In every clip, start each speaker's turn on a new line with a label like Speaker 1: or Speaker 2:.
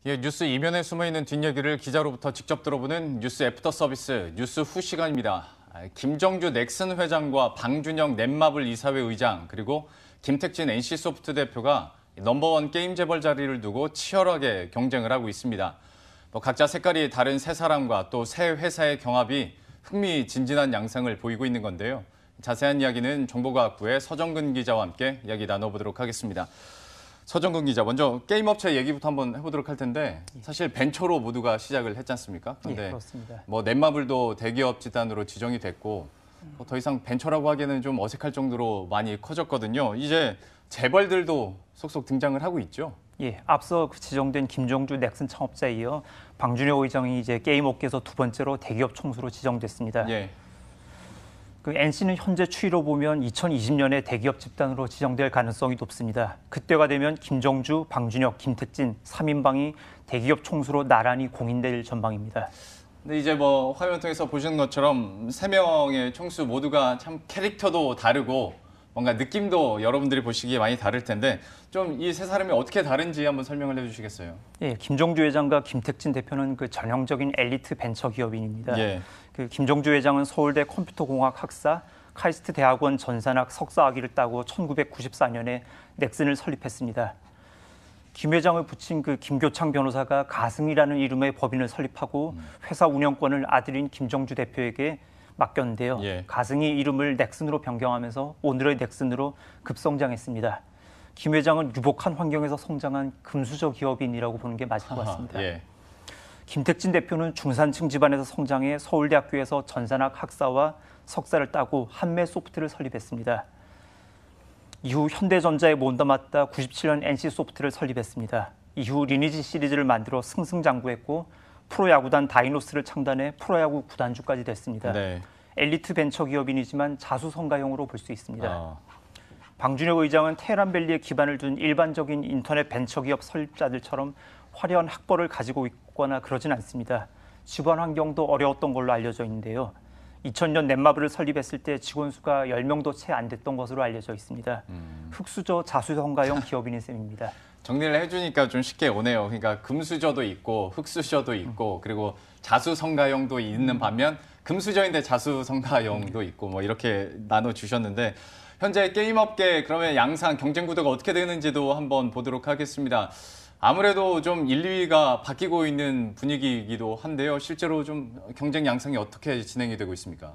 Speaker 1: 예, 뉴스 이면에 숨어있는 뒷얘기를 기자로부터 직접 들어보는 뉴스 애프터 서비스 뉴스 후 시간입니다. 김정주 넥슨 회장과 방준영 넷마블 이사회 의장 그리고 김택진 NC소프트 대표가 넘버원 게임 재벌 자리를 두고 치열하게 경쟁을 하고 있습니다. 각자 색깔이 다른 세 사람과 또 세 회사의 경합이 흥미진진한 양상을 보이고 있는 건데요. 자세한 이야기는 정보과학부의 서정근 기자와 함께 이야기 나눠보도록 하겠습니다. 서정근 기자, 먼저 게임 업체 얘기부터 한번 해보도록 할 텐데 사실 벤처로 모두가 시작을 했지 않습니까? 그런데
Speaker 2: 예, 그렇습니다.
Speaker 1: 넷마블도 대기업 집단으로 지정이 됐고 더 이상 벤처라고 하기에는 좀 어색할 정도로 많이 커졌거든요. 이제 재벌들도 속속 등장을 하고 있죠.
Speaker 2: 예, 앞서 지정된 김정주 넥슨 창업자에 이어 방준혁 의장이 이제 게임 업계에서 두 번째로 대기업 총수로 지정됐습니다.
Speaker 1: 예.
Speaker 2: NC는 현재 추이로 보면 2020년에 대기업 집단으로 지정될 가능성이 높습니다. 그때가 되면 김정주, 방준혁, 김택진 3인방이 대기업 총수로 나란히 공인될 전망입니다.
Speaker 1: 근데 이제 화면 통해서 보시는 것처럼 세 명의 총수 모두가 참 캐릭터도 다르고 뭔가 느낌도 여러분들이 보시기에 많이 다를 텐데 좀 이 세 사람이 어떻게 다른지 한번 설명을 해주시겠어요?
Speaker 2: 예, 김정주 회장과 김택진 대표는 그 전형적인 엘리트 벤처 기업인입니다.
Speaker 1: 예.
Speaker 2: 김정주 회장은 서울대 컴퓨터공학 학사, 카이스트 대학원 전산학 석사학위를 따고 1994년에 넥슨을 설립했습니다. 김 회장을 붙인 김교창 변호사가 가승이라는 이름의 법인을 설립하고 회사 운영권을 아들인 김정주 대표에게 맡겼는데요.
Speaker 1: 예.
Speaker 2: 가승이 이름을 넥슨으로 변경하면서 오늘의 넥슨으로 급성장했습니다. 김 회장은 유복한 환경에서 성장한 금수저 기업인이라고 보는 게 맞을 것 같습니다.
Speaker 1: 예.
Speaker 2: 김택진 대표는 중산층 집안에서 성장해 서울대학교에서 전산학 학사와 석사를 따고 한매소프트를 설립했습니다. 이후 현대전자에 몸담았다 97년 NC소프트를 설립했습니다. 이후 리니지 시리즈를 만들어 승승장구했고 프로야구단 다이노스를 창단해 프로야구 구단주까지 됐습니다.
Speaker 1: 네.
Speaker 2: 엘리트 벤처 기업인이지만 자수성가형으로 볼 수 있습니다. 방준혁 의장은 테헤란밸리에 기반을 둔 일반적인 인터넷 벤처 기업 설립자들처럼 화려한 학벌을 가지고 있거나 그러진 않습니다. 집안 환경도 어려웠던 걸로 알려져 있는데요. 2000년 넷마블을 설립했을 때 직원 수가 10명도 채 안 됐던 것으로 알려져 있습니다. 흑수저 자수성가형 기업인인 셈입니다.
Speaker 1: 정리를 해주니까 좀 쉽게 오네요. 그러니까 금수저도 있고 흑수저도 있고 그리고 자수성가형도 있는 반면 금수저인데 자수성가형도 있고 이렇게 나눠주셨는데 현재 게임업계 그러면 양상 경쟁 구도가 어떻게 되는지도 한번 보도록 하겠습니다. 아무래도 좀 1, 2위가 바뀌고 있는 분위기이기도 한데요. 실제로 좀 경쟁 양상이 어떻게 진행이 되고 있습니까?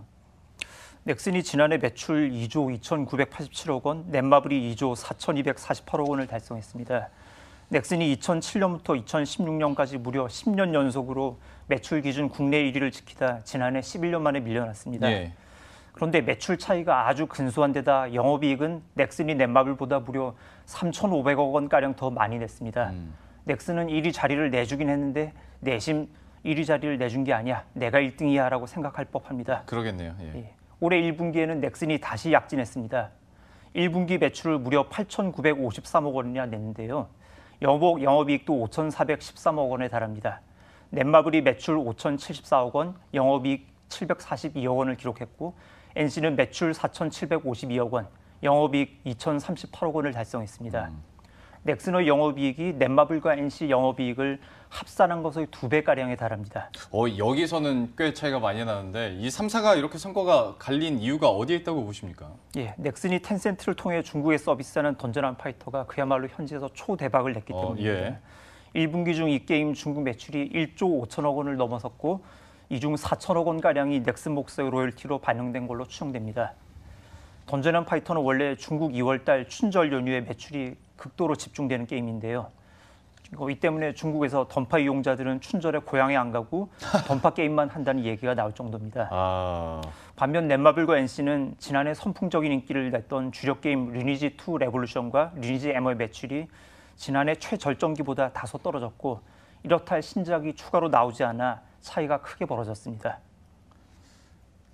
Speaker 2: 넥슨이 지난해 매출 2조 2,987억 원, 넷마블이 2조 4,248억 원을 달성했습니다. 넥슨이 2007년부터 2016년까지 무려 10년 연속으로 매출 기준 국내 1위를 지키다 지난해 11년 만에 밀려났습니다.
Speaker 1: 예.
Speaker 2: 그런데 매출 차이가 아주 근소한 데다 영업이익은 넥슨이 넷마블보다 무려 3,500억 원가량 더 많이 냈습니다. 넥슨은 1위 자리를 내주긴 했는데 내심 1위 자리를 내준 게 아니야. 내가 1등이야 라고 생각할 법합니다.
Speaker 1: 그러겠네요. 예.
Speaker 2: 예. 올해 1분기에는 넥슨이 다시 약진했습니다. 1분기 매출을 무려 8,953억 원이나 냈는데요. 영업이익도 5,413억 원에 달합니다. 넷마블이 매출 5,074억 원, 영업이익 742억 원을 기록했고 NC는 매출 4,752억 원, 영업이익 2,038억 원을 달성했습니다. 넥슨의 영업이익이 넷마블과 NC 영업이익을 합산한 것의 2배가량에 달합니다.
Speaker 1: 여기서는 꽤 차이가 많이 나는데 이 3사가 이렇게 성과가 갈린 이유가 어디에 있다고 보십니까?
Speaker 2: 예, 넥슨이 텐센트를 통해 중국에 서비스하는 던전 & 파이터가 그야말로 현지에서 초대박을 냈기 때문입니다.
Speaker 1: 예.
Speaker 2: 1분기 중 이 게임 중국 매출이 1조 5천억 원을 넘어섰고 이 중 4천억 원가량이 넥슨 몫의 로열티로 반영된 걸로 추정됩니다. 던전 & 파이터는 원래 중국 2월 달 춘절 연휴에 매출이 극도로 집중되는 게임인데요. 이 때문에 중국에서 던파 이용자들은 춘절에 고향에 안 가고 던파 게임만 한다는 얘기가 나올 정도입니다. 반면 넷마블과 NC는 지난해 선풍적인 인기를 냈던 주력 게임 리니지2 레볼루션과 리니지 M의 매출이 지난해 최절정기보다 다소 떨어졌고 이렇다 할 신작이 추가로 나오지 않아 차이가 크게 벌어졌습니다.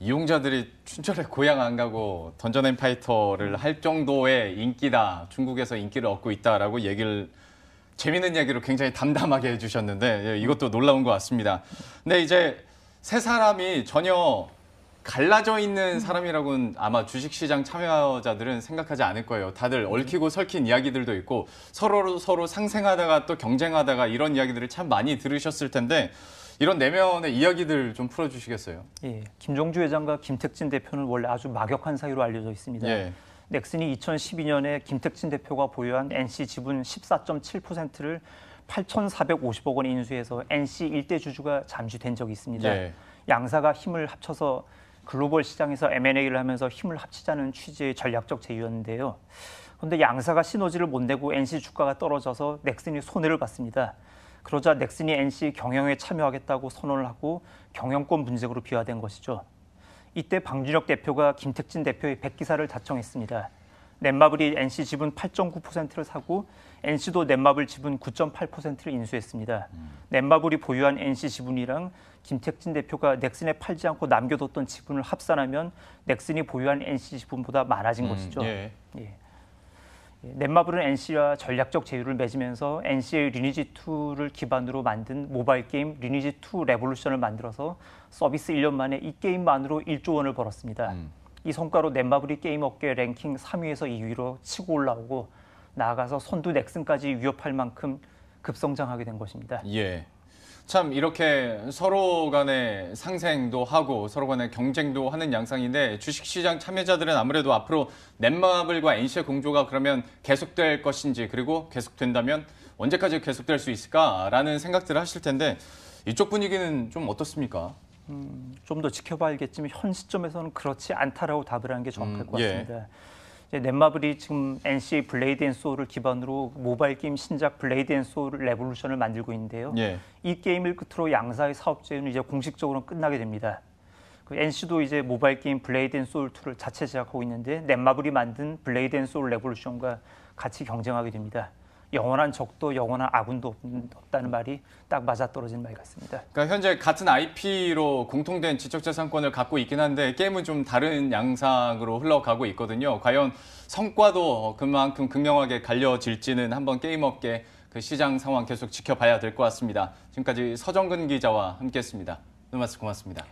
Speaker 1: 이용자들이 춘절에 고향 안 가고 던전 앤 파이터를 할 정도의 인기다, 중국에서 인기를 얻고 있다라고 재미있는 얘기로 굉장히 담담하게 해주셨는데 이것도 놀라운 것 같습니다. 근데 이제 세 사람이 전혀 갈라져 있는 사람이라고는 아마 주식시장 참여자들은 생각하지 않을 거예요. 다들 얽히고 설킨 이야기들도 있고 서로 상생하다가 또 경쟁하다가 이런 이야기들을 참 많이 들으셨을 텐데 이런 내면의 이야기들 좀 풀어주시겠어요?
Speaker 2: 예, 김종주 회장과 김택진 대표는 원래 아주 막역한 사이로 알려져 있습니다.
Speaker 1: 예.
Speaker 2: 넥슨이 2012년에 김택진 대표가 보유한 NC 지분 14.7%를 8,450억 원에 인수해서 NC 일대 주주가 잠시된 적이 있습니다.
Speaker 1: 예.
Speaker 2: 양사가 힘을 합쳐서 글로벌 시장에서 M&A를 하면서 힘을 합치자는 취지의 전략적 제휴였는데요. 그런데 양사가 시너지를 못 내고 NC 주가가 떨어져서 넥슨이 손해를 봤습니다. 그러자 넥슨이 NC 경영에 참여하겠다고 선언을 하고 경영권 분쟁으로 비화된 것이죠. 이때 방준혁 대표가 김택진 대표의 백기사를 자청했습니다. 넷마블이 NC 지분 8.9%를 사고 NC도 넷마블 지분 9.8%를 인수했습니다. 넷마블이 보유한 NC 지분이랑 김택진 대표가 넥슨에 팔지 않고 남겨뒀던 지분을 합산하면 넥슨이 보유한 NC 지분보다 많아진 것이죠.
Speaker 1: 예.
Speaker 2: 예. 넷마블은 NC와 전략적 제휴를 맺으면서 NC의 리니지2를 기반으로 만든 모바일 게임 리니지2 레볼루션을 만들어서 서비스 1년 만에 이 게임만으로 1조 원을 벌었습니다. 이 성과로 넷마블이 게임 업계 랭킹 3위에서 2위로 치고 올라오고 나아가서 선두 넥슨까지 위협할 만큼 급성장하게 된 것입니다.
Speaker 1: 예. 참 이렇게 서로 간의 상생도 하고 서로 간의 경쟁도 하는 양상인데 주식시장 참여자들은 아무래도 앞으로 넷마블과 NC의 공조가 그러면 계속될 것인지 그리고 계속된다면 언제까지 계속될 수 있을까라는 생각들을 하실 텐데 이쪽 분위기는 좀 어떻습니까?
Speaker 2: 좀 더 지켜봐야겠지만 현 시점에서는 그렇지 않다라고 답을 하는 게 정확할 것
Speaker 1: 예.
Speaker 2: 같습니다. 이제 넷마블이 지금 NC 블레이드 앤 소울을 기반으로 모바일 게임 신작 블레이드 앤 소울 레볼루션을 만들고 있는데요.
Speaker 1: 예.
Speaker 2: 이 게임을 끝으로 양사의 사업 제휴는 이제 공식적으로 끝나게 됩니다. 그 NC도 이제 모바일 게임 블레이드 앤 소울 2를 자체 제작하고 있는데 넷마블이 만든 블레이드 앤 소울 레볼루션과 같이 경쟁하게 됩니다. 영원한 적도 영원한 아군도 없다는 말이 딱 맞아떨어진 말 같습니다.
Speaker 1: 그러니까 현재 같은 IP로 공통된 지적재산권을 갖고 있긴 한데 게임은 좀 다른 양상으로 흘러가고 있거든요. 과연 성과도 그만큼 극명하게 갈려질지는 한번 게임업계 그 시장 상황 계속 지켜봐야 될 것 같습니다. 지금까지 서정근 기자와 함께했습니다. 오늘 말씀 고맙습니다.